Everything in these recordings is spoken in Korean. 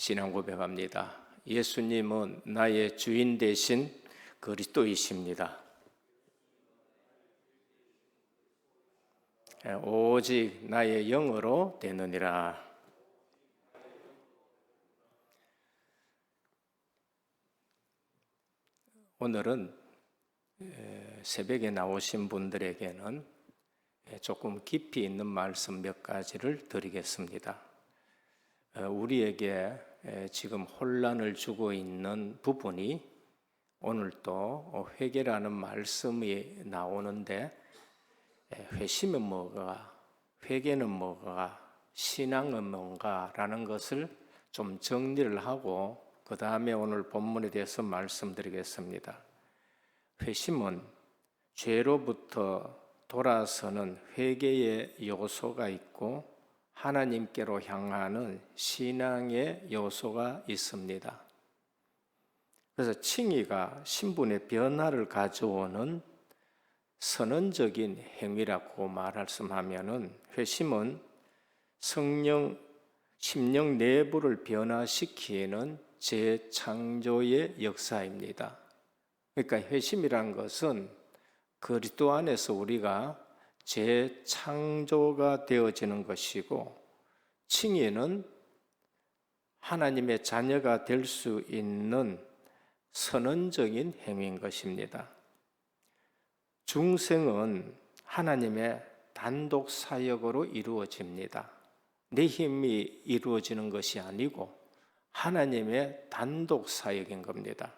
신앙 고백합니다. 예수님은 나의 주인 되신 그리스도이십니다. 오직 나의 영으로 되느니라. 오늘은 새벽에 나오신 분들에게는 조금 깊이 있는 말씀 몇 가지를 드리겠습니다. 우리에게 지금 혼란을 주고 있는 부분이 오늘 또 회개라는 말씀이 나오는데, 회심은 뭐가, 회개는 뭐가, 신앙은 뭔가라는 것을 좀 정리를 하고 그 다음에 오늘 본문에 대해서 말씀드리겠습니다. 회심은 죄로부터 돌아서는 회개의 요소가 있고 하나님께로 향하는 신앙의 요소가 있습니다. 그래서 칭의가 신분의 변화를 가져오는 선언적인 행위라고 말씀하면은, 회심은 성령, 심령 내부를 변화시키는 재창조의 역사입니다. 그러니까 회심이란 것은 그리스도 안에서 우리가 재창조가 되어지는 것이고, 칭의는 하나님의 자녀가 될 수 있는 선언적인 행위인 것입니다. 중생은 하나님의 단독 사역으로 이루어집니다. 내 힘이 이루어지는 것이 아니고 하나님의 단독 사역인 겁니다.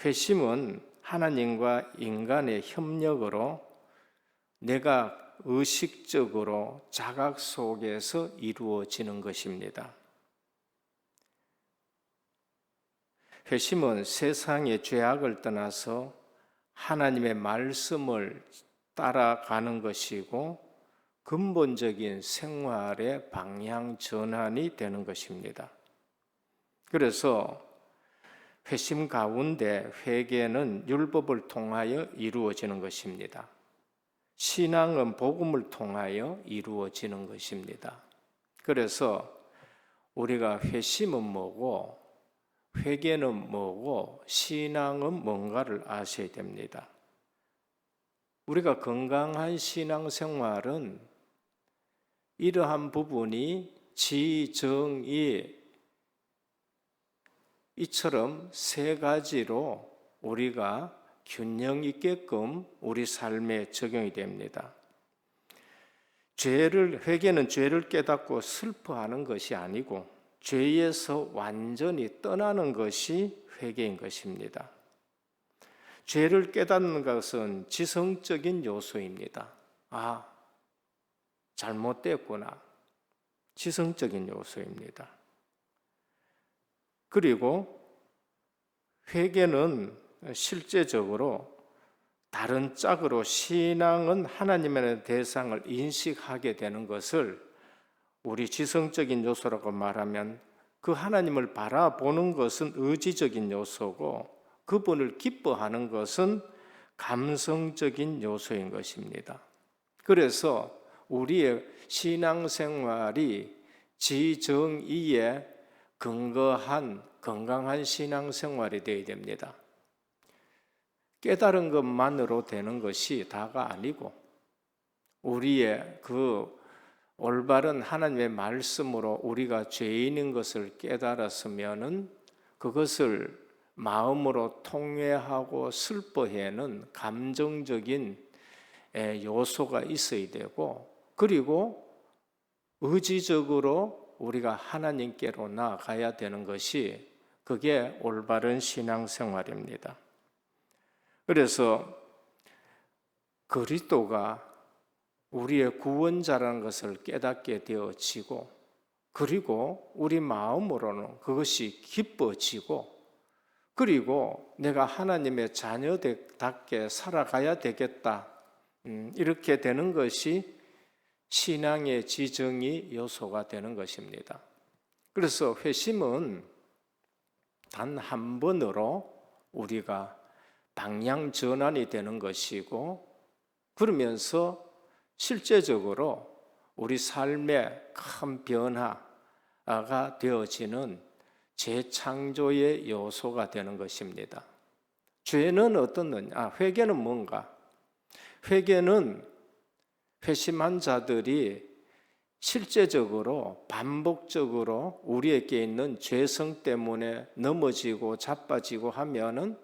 회심은 하나님과 인간의 협력으로 내가 의식적으로 자각 속에서 이루어지는 것입니다. 회심은 세상의 죄악을 떠나서 하나님의 말씀을 따라가는 것이고 근본적인 생활의 방향 전환이 되는 것입니다. 그래서 회심 가운데 회개는 율법을 통하여 이루어지는 것입니다. 신앙은 복음을 통하여 이루어지는 것입니다. 그래서 우리가 회심은 뭐고 회개는 뭐고 신앙은 뭔가를 아셔야 됩니다. 우리가 건강한 신앙생활은 이러한 부분이 지정이 이처럼 세 가지로 우리가 균형 있게끔 우리 삶에 적용이 됩니다. 회개는 죄를 깨닫고 슬퍼하는 것이 아니고 죄에서 완전히 떠나는 것이 회개인 것입니다. 죄를 깨닫는 것은 지성적인 요소입니다. 아, 잘못됐구나. 지성적인 요소입니다. 그리고 회개는 실제적으로 다른 짝으로 신앙은 하나님의 대상을 인식하게 되는 것을 우리 지성적인 요소라고 말하면, 그 하나님을 바라보는 것은 의지적인 요소고 그분을 기뻐하는 것은 감성적인 요소인 것입니다. 그래서 우리의 신앙생활이 지정의에 근거한 건강한 신앙생활이 되어야 됩니다. 깨달은 것만으로 되는 것이 다가 아니고 우리의 그 올바른 하나님의 말씀으로 우리가 죄인인 것을 깨달았으면은 그것을 마음으로 통회하고 슬퍼해는 감정적인 요소가 있어야 되고, 그리고 의지적으로 우리가 하나님께로 나아가야 되는 것이, 그게 올바른 신앙생활입니다. 그래서 그리스도가 우리의 구원자라는 것을 깨닫게 되어지고, 그리고 우리 마음으로는 그것이 기뻐지고, 그리고 내가 하나님의 자녀답게 살아가야 되겠다, 이렇게 되는 것이 신앙의 지정의 요소가 되는 것입니다. 그래서 회심은 단 한 번으로 우리가 방향 전환이 되는 것이고, 그러면서 실제적으로 우리 삶의 큰 변화가 되어지는 재창조의 요소가 되는 것입니다. 죄는 어떻느냐? 회개는 뭔가? 회개는 회심한 자들이 실제적으로 반복적으로 우리에게 있는 죄성 때문에 넘어지고 자빠지고 하면은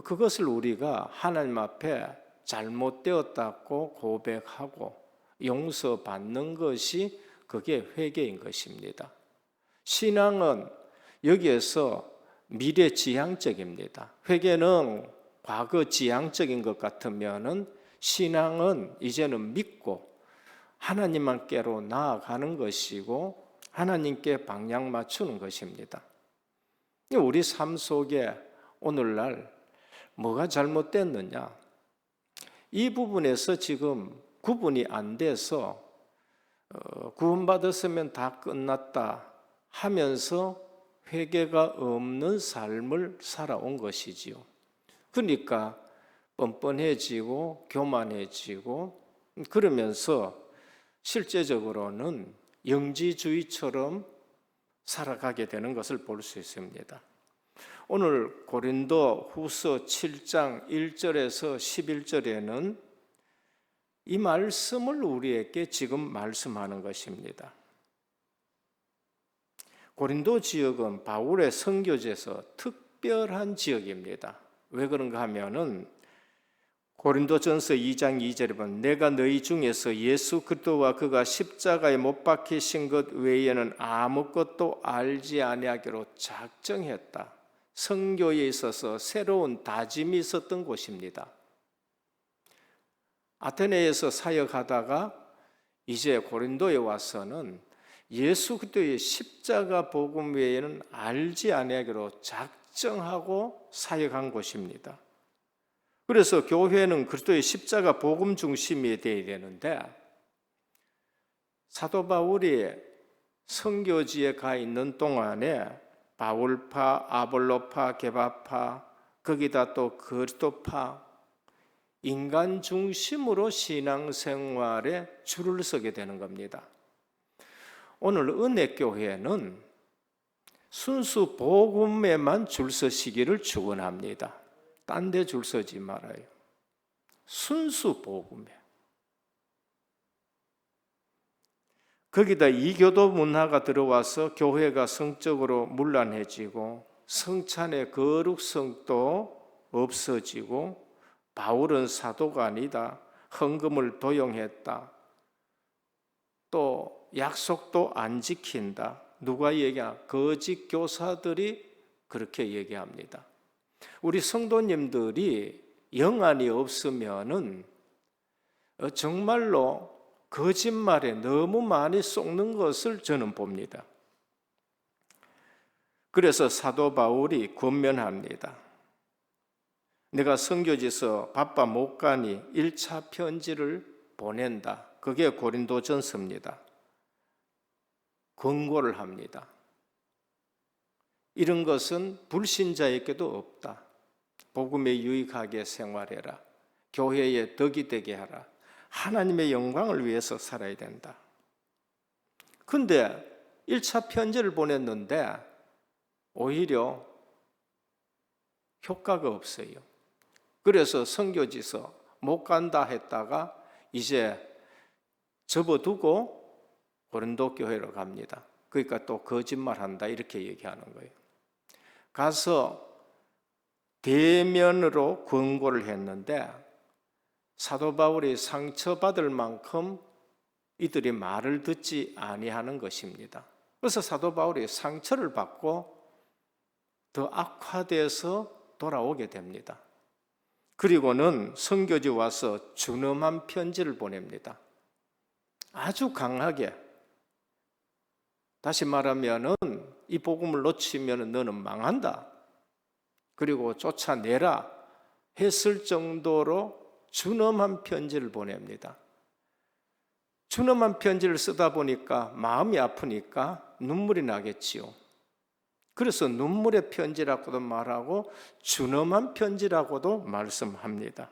그것을 우리가 하나님 앞에 잘못되었다고 고백하고 용서받는 것이 그게 회개인 것입니다. 신앙은 여기에서 미래지향적입니다. 회개는 과거 지향적인 것 같으면은 신앙은 이제는 믿고 하나님께로 나아가는 것이고 하나님께 방향 맞추는 것입니다. 우리 삶 속에 오늘날 뭐가 잘못됐느냐? 이 부분에서 지금 구분이 안 돼서 구원받았으면 다 끝났다 하면서 회개가 없는 삶을 살아온 것이지요. 그러니까 뻔뻔해지고 교만해지고 그러면서 실제적으로는 영지주의처럼 살아가게 되는 것을 볼 수 있습니다. 오늘 고린도 후서 7장 1절에서 11절에는 이 말씀을 우리에게 지금 말씀하는 것입니다. 고린도 지역은 바울의 선교지에서 특별한 지역입니다. 왜 그런가 하면은 고린도전서 2장 2절에 보면 내가 너희 중에서 예수 그리스도와 그가 십자가에 못 박히신 것 외에는 아무것도 알지 아니하기로 작정했다. 선교에 있어서 새로운 다짐이 있었던 곳입니다. 아테네에서 사역하다가 이제 고린도에 와서는 예수 그리스도의 십자가 복음 외에는 알지 아니하기로 작정하고 사역한 곳입니다. 그래서 교회는 그리스도의 십자가 복음 중심이 되어야 되는데 사도 바울이 선교지에 가 있는 동안에 바울파, 아볼로파, 게바파, 거기다 또 그리스도파, 인간 중심으로 신앙생활에 줄을 서게 되는 겁니다. 오늘 은혜교회는 순수 복음에만 줄 서시기를 축원합니다. 딴 데 줄 서지 말아요. 순수 복음에. 거기다 이교도 문화가 들어와서 교회가 성적으로 문란해지고 성찬의 거룩성도 없어지고 바울은 사도가 아니다. 헌금을 도용했다. 또 약속도 안 지킨다. 누가 얘기하냐? 거짓 교사들이 그렇게 얘기합니다. 우리 성도님들이 영안이 없으면은 정말로 거짓말에 너무 많이 속는 것을 저는 봅니다. 그래서 사도 바울이 권면합니다. 내가 선교지에서 바빠 못 가니 1차 편지를 보낸다. 그게 고린도전서입니다. 권고를 합니다. 이런 것은 불신자에게도 없다. 복음에 유익하게 생활해라. 교회에 덕이 되게 하라. 하나님의 영광을 위해서 살아야 된다. 근데 1차 편지를 보냈는데 오히려 효과가 없어요. 그래서 선교지서 못 간다 했다가 이제 접어두고 고린도 교회로 갑니다. 그러니까 또 거짓말한다 이렇게 얘기하는 거예요. 가서 대면으로 권고를 했는데 사도 바울이 상처받을 만큼 이들이 말을 듣지 아니하는 것입니다. 그래서 사도 바울이 상처를 받고 더 악화돼서 돌아오게 됩니다. 그리고는 선교지 와서 준엄한 편지를 보냅니다. 아주 강하게. 다시 말하면은 이 복음을 놓치면 너는 망한다. 그리고 쫓아내라 했을 정도로 준엄한 편지를 보냅니다. 준엄한 편지를 쓰다 보니까 마음이 아프니까 눈물이 나겠지요. 그래서 눈물의 편지라고도 말하고 준엄한 편지라고도 말씀합니다.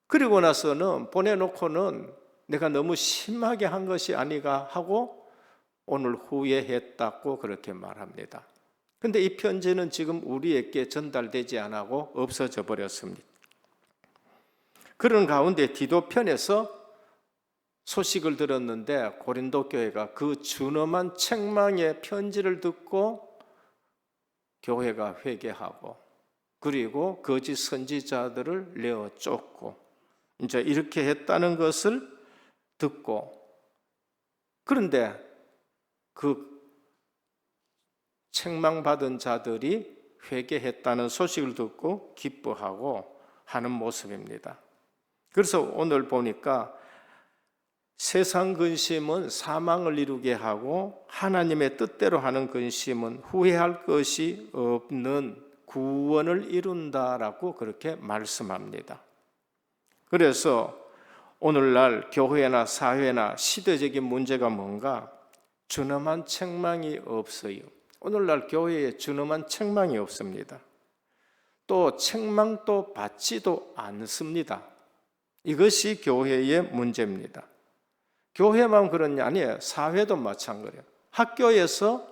그리고 나서는 보내놓고는 내가 너무 심하게 한 것이 아니가 하고 오늘 후회했다고 그렇게 말합니다. 근데 이 편지는 지금 우리에게 전달되지 않고 없어져 버렸습니다. 그런 가운데 디도편에서 소식을 들었는데 고린도 교회가 그 준엄한 책망의 편지를 듣고 교회가 회개하고 그리고 거짓 선지자들을 내어 쫓고 이제 이렇게 했다는 것을 듣고, 그런데 그 책망받은 자들이 회개했다는 소식을 듣고 기뻐하고 하는 모습입니다. 그래서 오늘 보니까 세상 근심은 사망을 이루게 하고 하나님의 뜻대로 하는 근심은 후회할 것이 없는 구원을 이룬다라고 그렇게 말씀합니다. 그래서 오늘날 교회나 사회나 시대적인 문제가 뭔가? 준엄한 책망이 없어요. 오늘날 교회에 준엄한 책망이 없습니다. 또 책망도 받지도 않습니다. 이것이 교회의 문제입니다. 교회만 그러냐? 아니에요. 사회도 마찬가지예요. 학교에서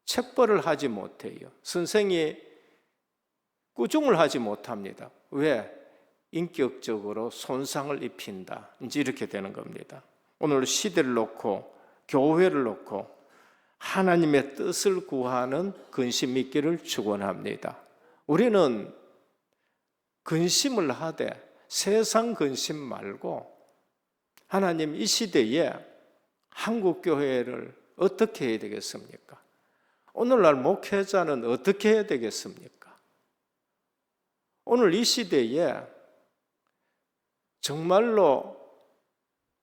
책벌을 하지 못해요. 선생이 꾸중을 하지 못합니다. 왜? 인격적으로 손상을 입힌다. 이제 이렇게 되는 겁니다. 오늘 시대를 놓고 교회를 놓고 하나님의 뜻을 구하는 근심 있기를 축원합니다. 우리는 근심을 하되 세상 근심 말고 하나님 이 시대에 한국 교회를 어떻게 해야 되겠습니까? 오늘날 목회자는 어떻게 해야 되겠습니까? 오늘 이 시대에 정말로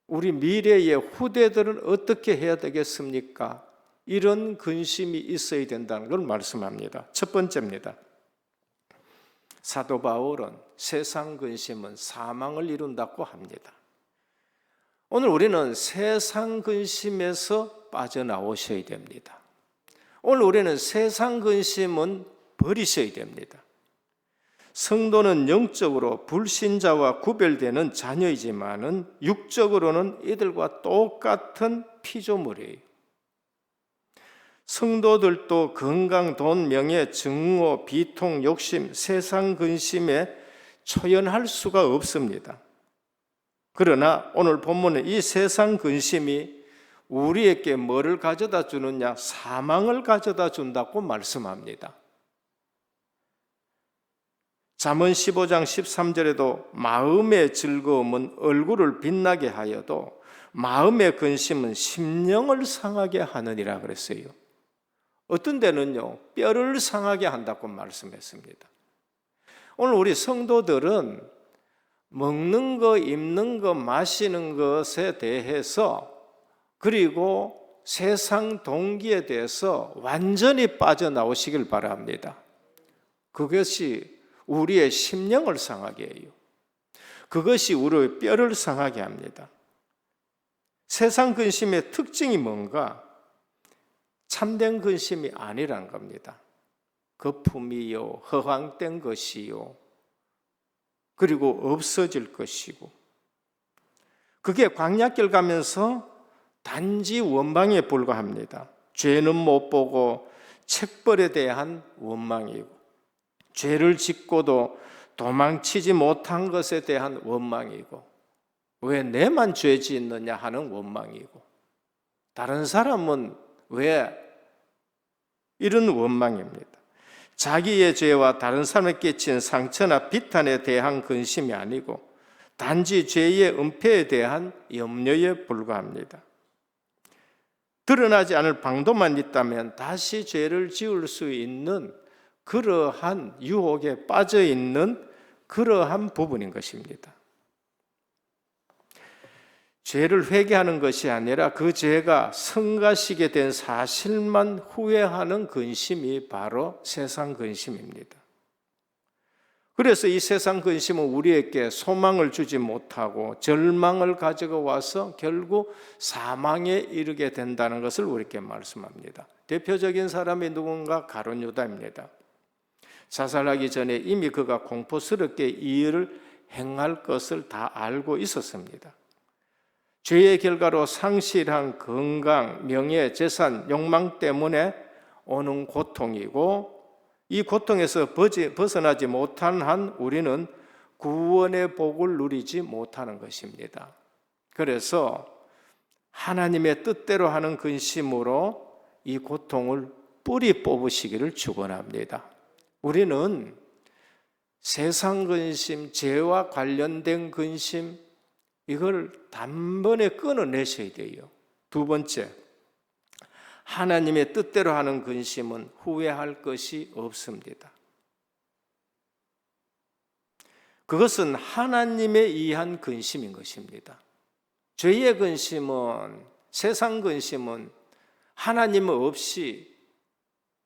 우리 미래의 후대들은 어떻게 해야 되겠습니까? 이런 근심이 있어야 된다는 걸 말씀합니다. 첫 번째입니다. 사도 바울은 세상 근심은 사망을 이룬다고 합니다. 오늘 우리는 세상 근심에서 빠져나오셔야 됩니다. 오늘 우리는 세상 근심은 버리셔야 됩니다. 성도는 영적으로 불신자와 구별되는 자녀이지만은 육적으로는 이들과 똑같은 피조물이에요. 성도들도 건강, 돈, 명예, 증오, 비통, 욕심, 세상 근심에 초연할 수가 없습니다. 그러나 오늘 본문은 이 세상 근심이 우리에게 뭐를 가져다 주느냐? 사망을 가져다 준다고 말씀합니다. 잠언 15장 13절에도 마음의 즐거움은 얼굴을 빛나게 하여도 마음의 근심은 심령을 상하게 하느니라 그랬어요. 어떤 데는요, 뼈를 상하게 한다고 말씀했습니다. 오늘 우리 성도들은 먹는 거, 입는 거, 마시는 것에 대해서 그리고 세상 동기에 대해서 완전히 빠져나오시길 바랍니다. 그것이 우리의 심령을 상하게 해요. 그것이 우리의 뼈를 상하게 합니다. 세상 근심의 특징이 뭔가? 참된 근심이 아니란 겁니다. 거품이요, 허황된 것이요, 그리고 없어질 것이고, 그게 광야길 가면서 단지 원망에 불과합니다. 죄는 못 보고 책벌에 대한 원망이고, 죄를 짓고도 도망치지 못한 것에 대한 원망이고, 왜 내만 죄 짓느냐 하는 원망이고, 다른 사람은 왜 이런 원망입니다. 자기의 죄와 다른 사람에 끼친 상처나 비탄에 대한 근심이 아니고 단지 죄의 은폐에 대한 염려에 불과합니다. 드러나지 않을 방도만 있다면 다시 죄를 지을 수 있는 그러한 유혹에 빠져 있는 그러한 부분인 것입니다. 죄를 회개하는 것이 아니라 그 죄가 성가시게 된 사실만 후회하는 근심이 바로 세상 근심입니다. 그래서 이 세상 근심은 우리에게 소망을 주지 못하고 절망을 가지고 와서 결국 사망에 이르게 된다는 것을 우리에게 말씀합니다. 대표적인 사람이 누군가? 가룟 유다입니다. 자살하기 전에 이미 그가 공포스럽게 이 일을 행할 것을 다 알고 있었습니다. 죄의 결과로 상실한 건강, 명예, 재산, 욕망 때문에 오는 고통이고, 이 고통에서 벗어나지 못한 한 우리는 구원의 복을 누리지 못하는 것입니다. 그래서 하나님의 뜻대로 하는 근심으로 이 고통을 뿌리 뽑으시기를 축원합니다. 우리는 세상 근심, 죄와 관련된 근심, 이걸 단번에 끊어내셔야 돼요. 두 번째, 하나님의 뜻대로 하는 근심은 후회할 것이 없습니다. 그것은 하나님에 의한 근심인 것입니다. 죄의 근심은, 세상 근심은 하나님 없이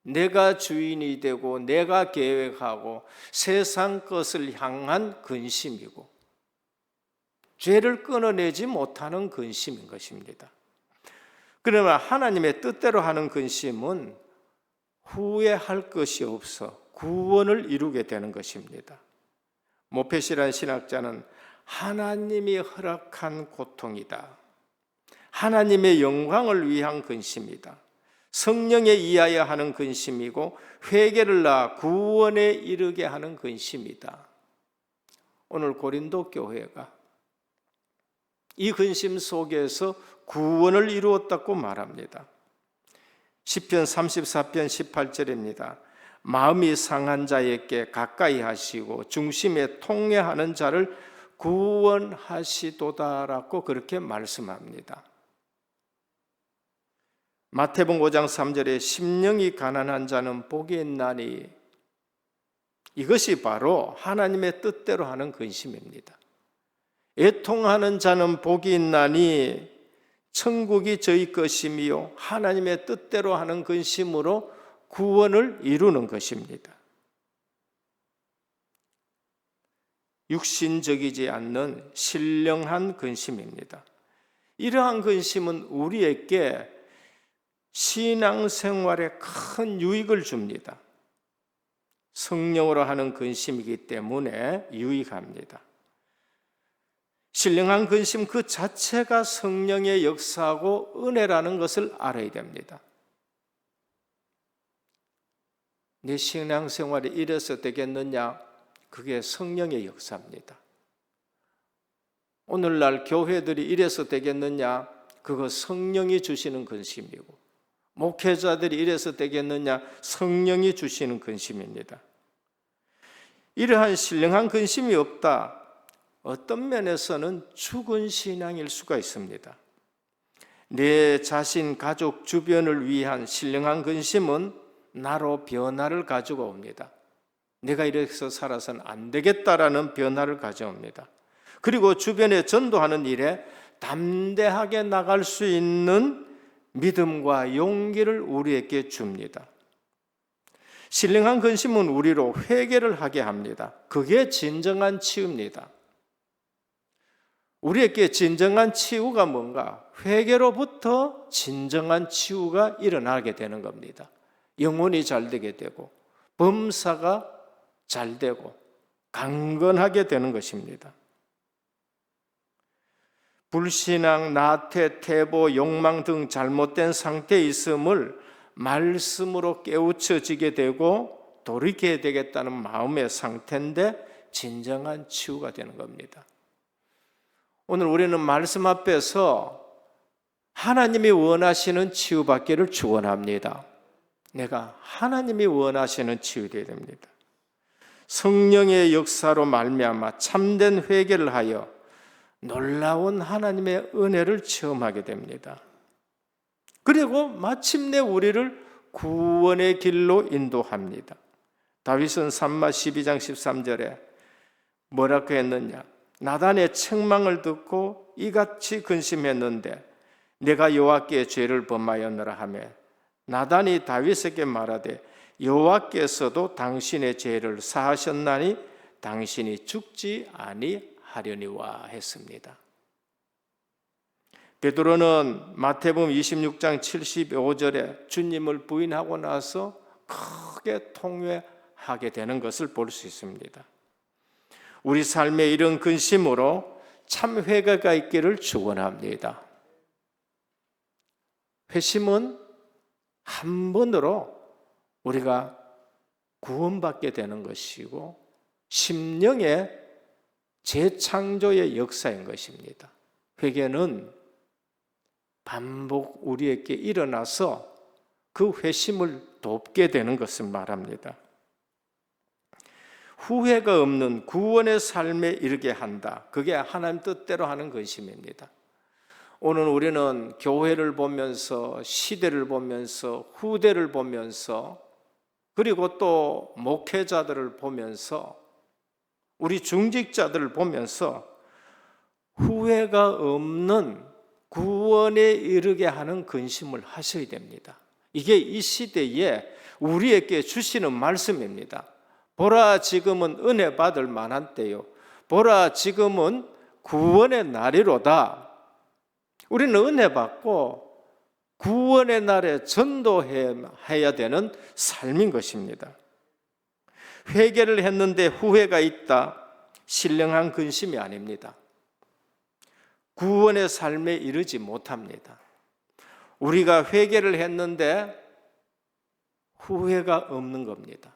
내가 주인이 되고 내가 계획하고 세상 것을 향한 근심이고, 죄를 끊어내지 못하는 근심인 것입니다. 그러나 하나님의 뜻대로 하는 근심은 후회할 것이 없어 구원을 이루게 되는 것입니다. 모페시라는 신학자는 하나님이 허락한 고통이다, 하나님의 영광을 위한 근심이다, 성령에 의하여 하는 근심이고 회개를 낳아 구원에 이르게 하는 근심이다. 오늘 고린도 교회가 이 근심 속에서 구원을 이루었다고 말합니다. 시편 34편 18절입니다. 마음이 상한 자에게 가까이 하시고 중심에 통회하는 자를 구원하시도다라고 그렇게 말씀합니다. 마태복음 5장 3절에 심령이 가난한 자는 복이 있나니, 이것이 바로 하나님의 뜻대로 하는 근심입니다. 애통하는 자는 복이 있나니 천국이 저희 것이며, 하나님의 뜻대로 하는 근심으로 구원을 이루는 것입니다. 육신적이지 않는 신령한 근심입니다. 이러한 근심은 우리에게 신앙생활에 큰 유익을 줍니다. 성령으로 하는 근심이기 때문에 유익합니다. 신령한 근심 그 자체가 성령의 역사하고 은혜라는 것을 알아야 됩니다. 내 신앙생활이 이래서 되겠느냐? 그게 성령의 역사입니다. 오늘날 교회들이 이래서 되겠느냐? 그거 성령이 주시는 근심이고, 목회자들이 이래서 되겠느냐? 성령이 주시는 근심입니다. 이러한 신령한 근심이 없다, 어떤 면에서는 죽은 신앙일 수가 있습니다. 내 자신, 가족, 주변을 위한 신령한 근심은 나로 변화를 가지고 옵니다. 내가 이래서 살아서는 안 되겠다라는 변화를 가져옵니다. 그리고 주변에 전도하는 일에 담대하게 나갈 수 있는 믿음과 용기를 우리에게 줍니다. 신령한 근심은 우리로 회개를 하게 합니다. 그게 진정한 치유입니다. 우리에게 진정한 치유가 뭔가? 회개로부터 진정한 치유가 일어나게 되는 겁니다. 영혼이 잘 되게 되고 범사가 잘 되고 강건하게 되는 것입니다. 불신앙, 나태, 태보, 욕망 등 잘못된 상태에 있음을 말씀으로 깨우쳐지게 되고 돌이켜야 되겠다는 마음의 상태인데 진정한 치유가 되는 겁니다. 오늘 우리는 말씀 앞에서 하나님이 원하시는 치유받기를 축원합니다. 내가 하나님이 원하시는 치유되어야 됩니다. 성령의 역사로 말미암아 참된 회개를 하여 놀라운 하나님의 은혜를 체험하게 됩니다. 그리고 마침내 우리를 구원의 길로 인도합니다. 다윗은 산마 12장 13절에 뭐라고 했느냐? 나단의 책망을 듣고 이같이 근심했는데 내가 여호와께 죄를 범하였노라 하며, 나단이 다윗에게 말하되 여호와께서도 당신의 죄를 사하셨나니 당신이 죽지 아니하려니와 했습니다. 베드로는 마태복음 26장 75절에 주님을 부인하고 나서 크게 통회하게 되는 것을 볼 수 있습니다. 우리 삶의 이런 근심으로 참 회개가 있기를 축원합니다. 회심은 한 번으로 우리가 구원받게 되는 것이고 심령의 재창조의 역사인 것입니다. 회개는 반복 우리에게 일어나서 그 회심을 돕게 되는 것을 말합니다. 후회가 없는 구원의 삶에 이르게 한다. 그게 하나님 뜻대로 하는 것입니다. 오늘 우리는 교회를 보면서 시대를 보면서 후대를 보면서 그리고 또 목회자들을 보면서 우리 중직자들을 보면서 후회가 없는 구원에 이르게 하는 근심을 하셔야 됩니다. 이게 이 시대에 우리에게 주시는 말씀입니다. 보라 지금은 은혜 받을 만한 때요. 보라 지금은 구원의 날이로다. 우리는 은혜 받고 구원의 날에 전도해야 되는 삶인 것입니다. 회개를 했는데 후회가 있다. 신령한 근심이 아닙니다. 구원의 삶에 이르지 못합니다. 우리가 회개를 했는데 후회가 없는 겁니다.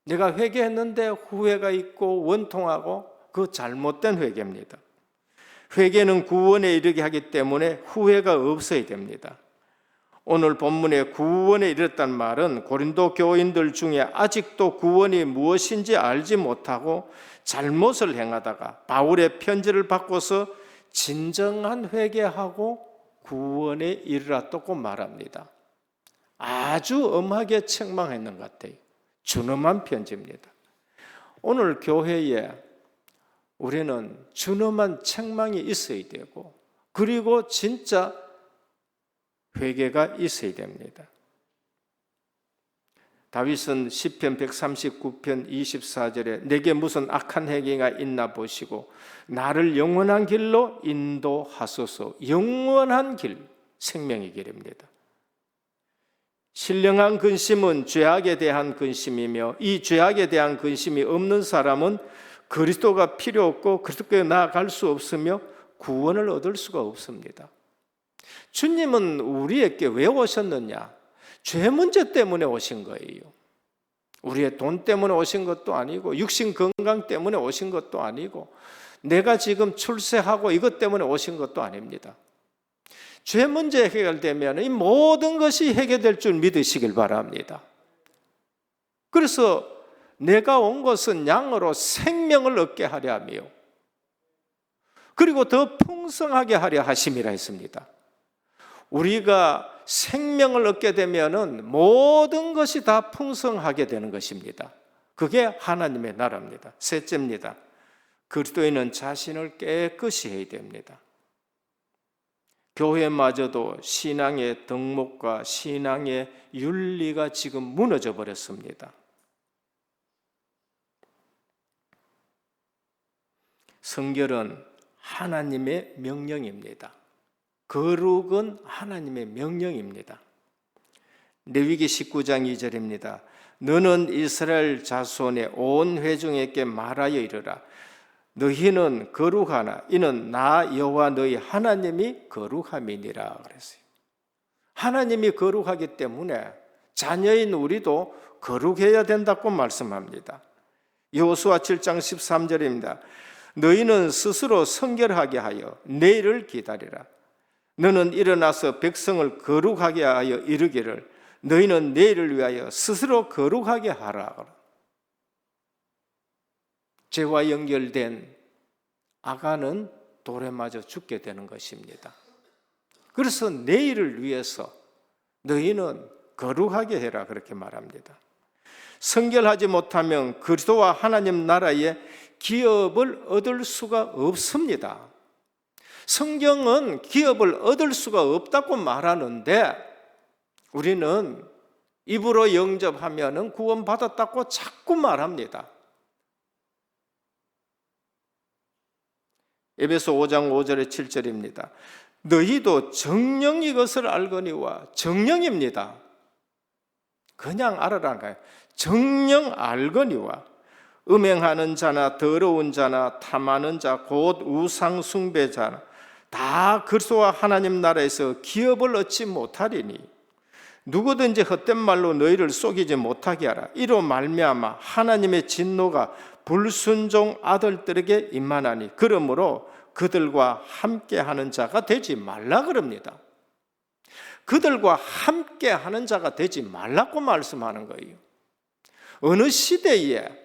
내가 회개했는데 후회가 있고 원통하고 그 잘못된 회개입니다. 회개는 구원에 이르게 하기 때문에 후회가 없어야 됩니다. 오늘 본문에 구원에 이르렀다는 말은 고린도 교인들 중에 아직도 구원이 무엇인지 알지 못하고 잘못을 행하다가 바울의 편지를 바꿔서 진정한 회개하고 구원에 이르렀다고 말합니다. 아주 엄하게 책망했는 것 같아요. 준엄한 편지입니다. 오늘 교회에 우리는 준엄한 책망이 있어야 되고 그리고 진짜 회개가 있어야 됩니다. 다윗은 시편 139편 24절에 내게 무슨 악한 행위가 있나 보시고 나를 영원한 길로 인도하소서. 영원한 길, 생명의 길입니다. 신령한 근심은 죄악에 대한 근심이며 이 죄악에 대한 근심이 없는 사람은 그리스도가 필요 없고 그리스도께 나아갈 수 없으며 구원을 얻을 수가 없습니다. 주님은 우리에게 왜 오셨느냐? 죄 문제 때문에 오신 거예요. 우리의 돈 때문에 오신 것도 아니고 육신 건강 때문에 오신 것도 아니고 내가 지금 출세하고 이것 때문에 오신 것도 아닙니다. 죄 문제 해결되면 이 모든 것이 해결될 줄 믿으시길 바랍니다. 그래서 내가 온 것은 양으로 생명을 얻게 하려 하며 그리고 더 풍성하게 하려 하심이라 했습니다. 우리가 생명을 얻게 되면 모든 것이 다 풍성하게 되는 것입니다. 그게 하나님의 나라입니다. 셋째입니다. 그리스도인은 자신을 깨끗이 해야 됩니다. 교회마저도 신앙의 덕목과 신앙의 윤리가 지금 무너져 버렸습니다. 성결은 하나님의 명령입니다. 거룩은 하나님의 명령입니다. 레위기 19장 2절입니다. 너는 이스라엘 자손의 온 회중에게 말하여 이르라. 너희는 거룩하나 이는 나 여호와 너희 하나님이 거룩함이니라 그랬어요. 하나님이 거룩하기 때문에 자녀인 우리도 거룩해야 된다고 말씀합니다. 여호수아 7장 13절입니다. 너희는 스스로 성결하게 하여 내일을 기다리라. 너는 일어나서 백성을 거룩하게 하여 이르기를 너희는 내일을 위하여 스스로 거룩하게 하라. 죄와 연결된 아가는 돌에 맞아 죽게 되는 것입니다. 그래서 내일을 위해서 너희는 거룩하게 해라 그렇게 말합니다. 성결하지 못하면 그리스도와 하나님 나라의 기업을 얻을 수가 없습니다. 성경은 기업을 얻을 수가 없다고 말하는데 우리는 입으로 영접하면 구원받았다고 자꾸 말합니다. 에베소 5장 5절에 7절입니다. 너희도 정령 이것을 알거니와 정령입니다. 그냥 알아라는 거예요. 정령 알거니와 음행하는 자나 더러운 자나 탐하는 자 곧 우상 숭배자나 다 그리스도와 하나님 나라에서 기업을 얻지 못하리니 누구든지 헛된 말로 너희를 속이지 못하게 하라. 이로 말미암아 하나님의 진노가 불순종 아들들에게 임하나니 그러므로 그들과 함께하는 자가 되지 말라 그럽니다. 그들과 함께하는 자가 되지 말라고 말씀하는 거예요. 어느 시대에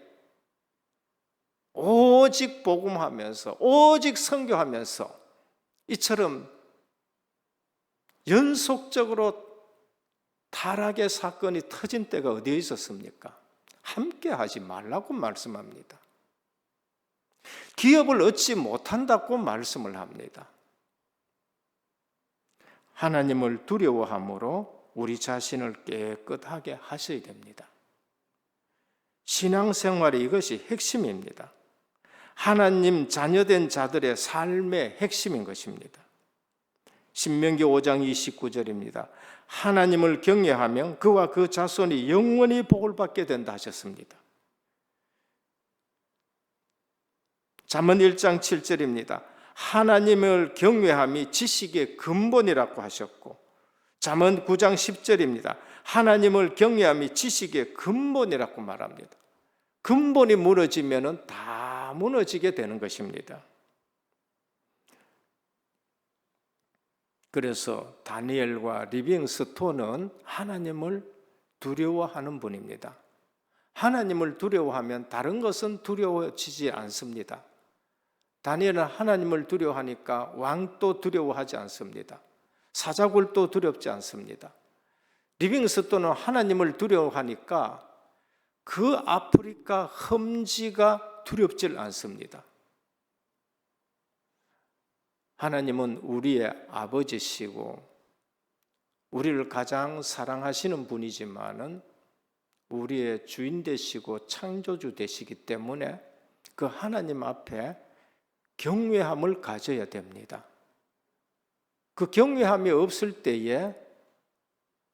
오직 복음하면서 오직 선교하면서 이처럼 연속적으로 타락의 사건이 터진 때가 어디에 있었습니까? 함께 하지 말라고 말씀합니다. 기업을 얻지 못한다고 말씀을 합니다. 하나님을 두려워함으로 우리 자신을 깨끗하게 하셔야 됩니다. 신앙생활의 이것이 핵심입니다. 하나님 자녀된 자들의 삶의 핵심인 것입니다. 신명기 5장 29절입니다. 하나님을 경외하면 그와 그 자손이 영원히 복을 받게 된다 하셨습니다. 잠언 1장 7절입니다. 하나님을 경외함이 지식의 근본이라고 하셨고, 잠언 9장 10절입니다. 하나님을 경외함이 지식의 근본이라고 말합니다. 근본이 무너지면 다 무너지게 되는 것입니다. 그래서 다니엘과 리빙스톤은 하나님을 두려워하는 분입니다. 하나님을 두려워하면 다른 것은 두려워지지 않습니다. 다니엘은 하나님을 두려워하니까 왕도 두려워하지 않습니다. 사자굴도 두렵지 않습니다. 리빙스톤은 하나님을 두려워하니까 그 아프리카 험지가 두렵질 않습니다. 하나님은 우리의 아버지시고 우리를 가장 사랑하시는 분이지만은 우리의 주인 되시고 창조주 되시기 때문에 그 하나님 앞에 경외함을 가져야 됩니다. 그 경외함이 없을 때에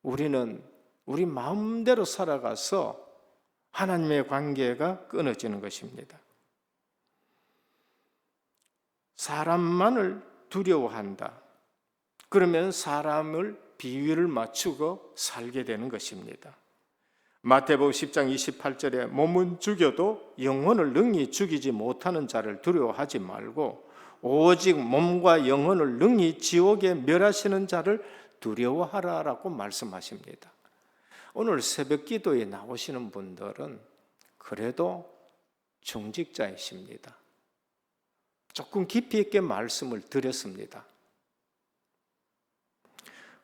우리는 우리 마음대로 살아가서 하나님의 관계가 끊어지는 것입니다. 사람만을 두려워한다. 그러면 사람을 비위를 맞추고 살게 되는 것입니다. 마태복음 10장 28절에 몸은 죽여도 영혼을 능히 죽이지 못하는 자를 두려워하지 말고 오직 몸과 영혼을 능히 지옥에 멸하시는 자를 두려워하라라고 말씀하십니다. 오늘 새벽 기도에 나오시는 분들은 그래도 중직자이십니다. 조금 깊이 있게 말씀을 드렸습니다.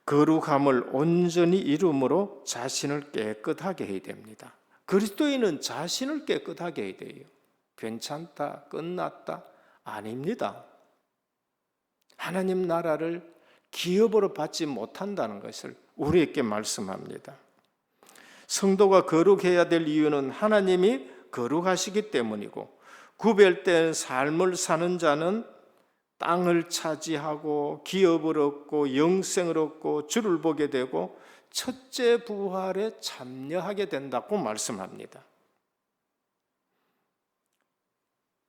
거룩함을 온전히 이룸으로 자신을 깨끗하게 해야 됩니다. 그리스도인은 자신을 깨끗하게 해야 돼요. 괜찮다, 끝났다, 아닙니다. 하나님 나라를 기업으로 받지 못한다는 것을 우리에게 말씀합니다. 성도가 거룩해야 될 이유는 하나님이 거룩하시기 때문이고, 구별된 삶을 사는 자는 땅을 차지하고 기업을 얻고 영생을 얻고 주를 보게 되고 첫째 부활에 참여하게 된다고 말씀합니다.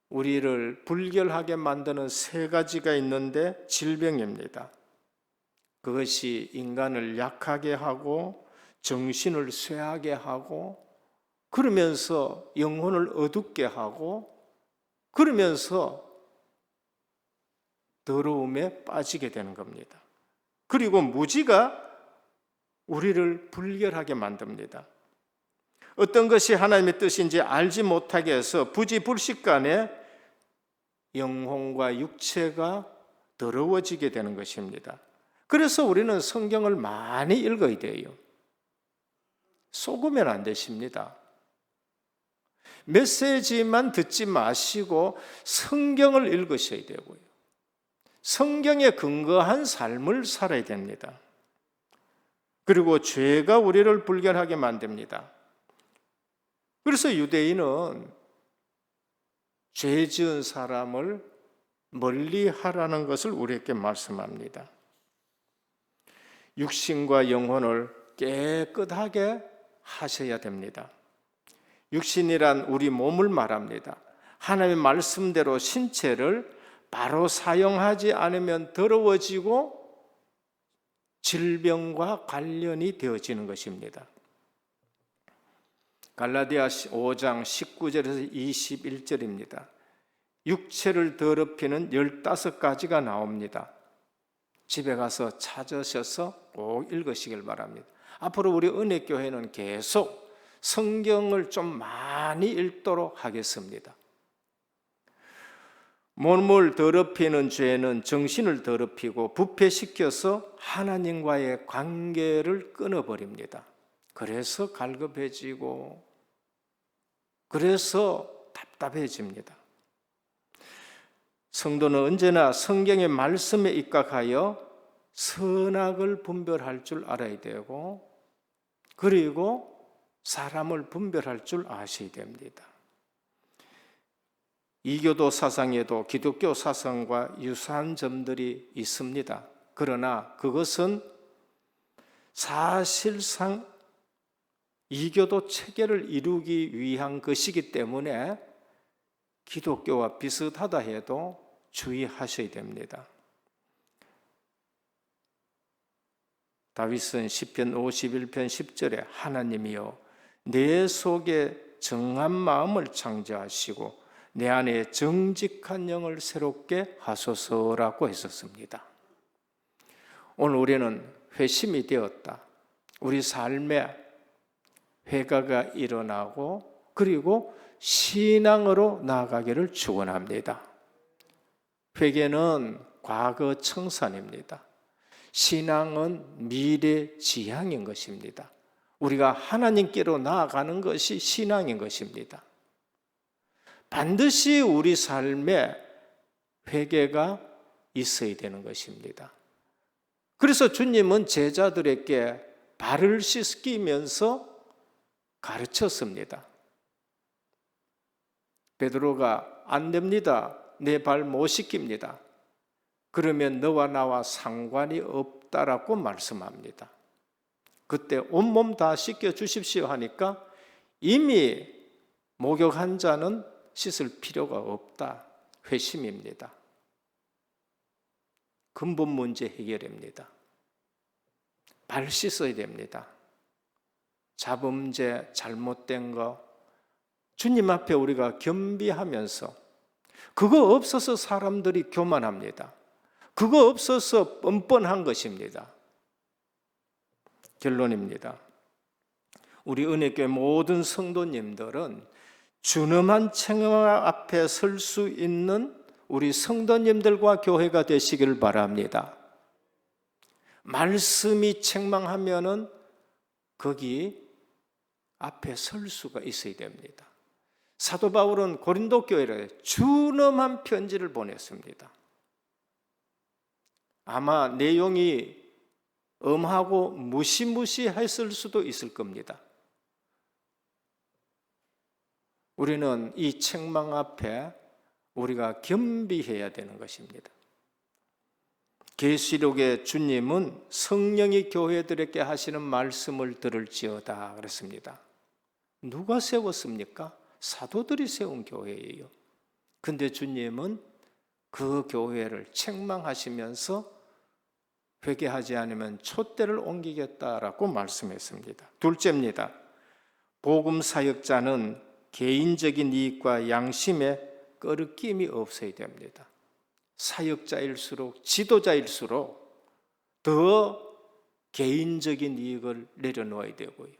우리를 불결하게 만드는 세 가지가 있는데 질병입니다. 그것이 인간을 약하게 하고 정신을 쇠하게 하고 그러면서 영혼을 어둡게 하고 그러면서 더러움에 빠지게 되는 겁니다. 그리고 무지가 우리를 불결하게 만듭니다. 어떤 것이 하나님의 뜻인지 알지 못하게 해서 부지불식간에 영혼과 육체가 더러워지게 되는 것입니다. 그래서 우리는 성경을 많이 읽어야 돼요. 속으면 안 되십니다. 메시지만 듣지 마시고 성경을 읽으셔야 되고요. 성경에 근거한 삶을 살아야 됩니다. 그리고 죄가 우리를 불결하게 만듭니다. 그래서 유대인은 죄 지은 사람을 멀리 하라는 것을 우리에게 말씀합니다. 육신과 영혼을 깨끗하게 하셔야 됩니다. 육신이란 우리 몸을 말합니다. 하나님의 말씀대로 신체를 바로 사용하지 않으면 더러워지고 질병과 관련이 되어지는 것입니다. 갈라디아 5장 19절에서 21절입니다. 육체를 더럽히는 15가지가 나옵니다. 집에 가서 찾으셔서 꼭 읽으시길 바랍니다. 앞으로 우리 은혜교회는 계속 성경을 좀 많이 읽도록 하겠습니다. 몸을 더럽히는 죄는 정신을 더럽히고 부패시켜서 하나님과의 관계를 끊어버립니다. 그래서 갈급해지고 그래서 답답해집니다. 성도는 언제나 성경의 말씀에 입각하여 선악을 분별할 줄 알아야 되고 그리고 사람을 분별할 줄 아셔야 됩니다. 이교도 사상에도 기독교 사상과 유사한 점들이 있습니다. 그러나 그것은 사실상 이교도 체계를 이루기 위한 것이기 때문에 기독교와 비슷하다 해도 주의하셔야 됩니다. 다윗은 시편 51편 10절에 하나님이여 내 속에 정한 마음을 창조하시고 내 안에 정직한 영을 새롭게 하소서라고 했었습니다. 오늘 우리는 회심이 되었다. 우리 삶에 회개가 일어나고 그리고 신앙으로 나아가기를 축원합니다. 회개는 과거 청산입니다. 신앙은 미래 지향인 것입니다. 우리가 하나님께로 나아가는 것이 신앙인 것입니다. 반드시 우리 삶에 회개가 있어야 되는 것입니다. 그래서 주님은 제자들에게 발을 씻기면서 가르쳤습니다. 베드로가 안 됩니다. 내 발 못 씻깁니다. 그러면 너와 나와 상관이 없다라고 말씀합니다. 그때 온몸 다 씻겨 주십시오 하니까 이미 목욕한 자는 씻을 필요가 없다. 회심입니다. 근본 문제 해결입니다. 발 씻어야 됩니다. 자범죄, 잘못된 거 주님 앞에 우리가 겸비하면서 그거 없어서 사람들이 교만합니다. 그거 없어서 뻔뻔한 것입니다. 결론입니다. 우리 은혜교회 모든 성도님들은 준엄한 책망 앞에 설 수 있는 우리 성도님들과 교회가 되시길 바랍니다. 말씀이 책망하면은 거기 앞에 설 수가 있어야 됩니다. 사도 바울은 고린도 교회에 준엄한 편지를 보냈습니다. 아마 내용이 엄하고 무시무시했을 수도 있을 겁니다. 우리는 이 책망 앞에 우리가 겸비해야 되는 것입니다. 계시록의 주님은 성령이 교회들에게 하시는 말씀을 들을지어다 그랬습니다. 누가 세웠습니까? 사도들이 세운 교회예요. 근데 주님은 그 교회를 책망하시면서 회개하지 않으면 촛대를 옮기겠다라고 말씀했습니다. 둘째입니다. 복음 사역자는 개인적인 이익과 양심에 끄러낌이 없어야 됩니다. 사역자일수록 지도자일수록 더 개인적인 이익을 내려놓아야 되고요.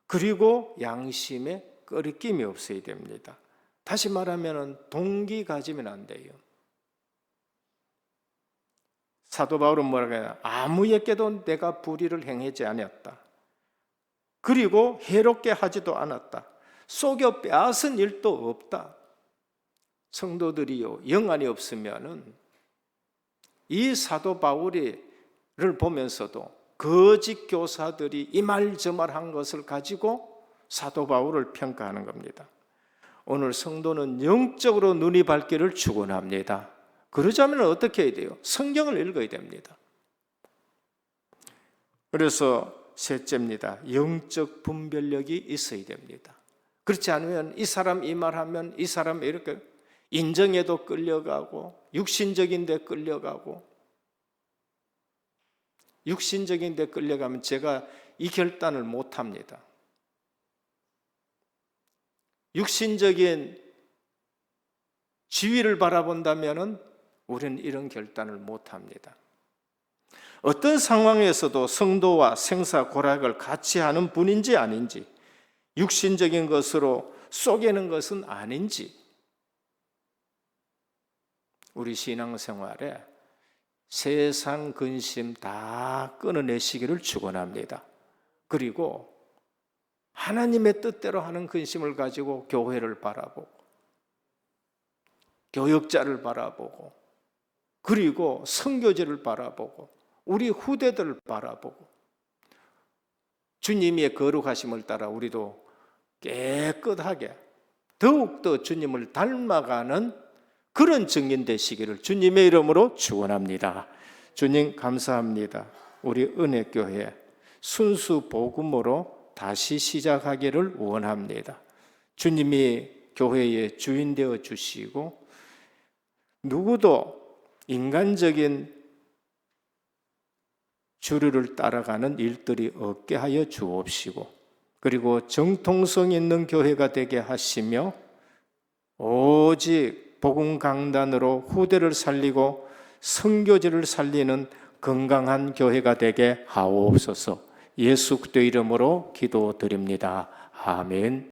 그리고 양심에 끄러낌이 없어야 됩니다. 다시 말하면 동기 가지면 안 돼요. 사도 바울은 뭐라고 해요? 아무에게도 내가 불의를 행하지 않았다. 그리고 해롭게 하지도 않았다. 속여 빼앗은 일도 없다. 성도들이요, 영안이 없으면은 이 사도 바울을 보면서도 거짓 교사들이 이 말 저 말 한 것을 가지고 사도 바울을 평가하는 겁니다. 오늘 성도는 영적으로 눈이 밝기를 축원합니다. 그러자면 어떻게 해야 돼요? 성경을 읽어야 됩니다. 그래서 셋째입니다. 영적 분별력이 있어야 됩니다. 그렇지 않으면 이 사람 이 말하면 이 사람 이렇게 인정에도 끌려가고 육신적인 데 끌려가고, 육신적인 데 끌려가면 제가 이 결단을 못 합니다. 육신적인 지위를 바라본다면 우리는 이런 결단을 못 합니다. 어떤 상황에서도 성도와 생사고락을 같이 하는 분인지 아닌지, 육신적인 것으로 쏘개는 것은 아닌지, 우리 신앙생활에 세상 근심 다 끊어내시기를 축원합니다. 그리고 하나님의 뜻대로 하는 근심을 가지고 교회를 바라보고 교역자를 바라보고 그리고 선교제를 바라보고 우리 후대들을 바라보고 주님의 거룩하심을 따라 우리도 깨끗하게 더욱더 주님을 닮아가는 그런 증인 되시기를 주님의 이름으로 축원합니다. 주님 감사합니다. 우리 은혜교회 순수 복음으로 다시 시작하기를 원합니다. 주님이 교회의 주인 되어 주시고 누구도 인간적인 주류를 따라가는 일들이 없게 하여 주옵시고, 그리고 정통성 있는 교회가 되게 하시며 오직 복음 강단으로 후대를 살리고 선교지를 살리는 건강한 교회가 되게 하옵소서. 예수 그리스도 이름으로 기도드립니다. 아멘.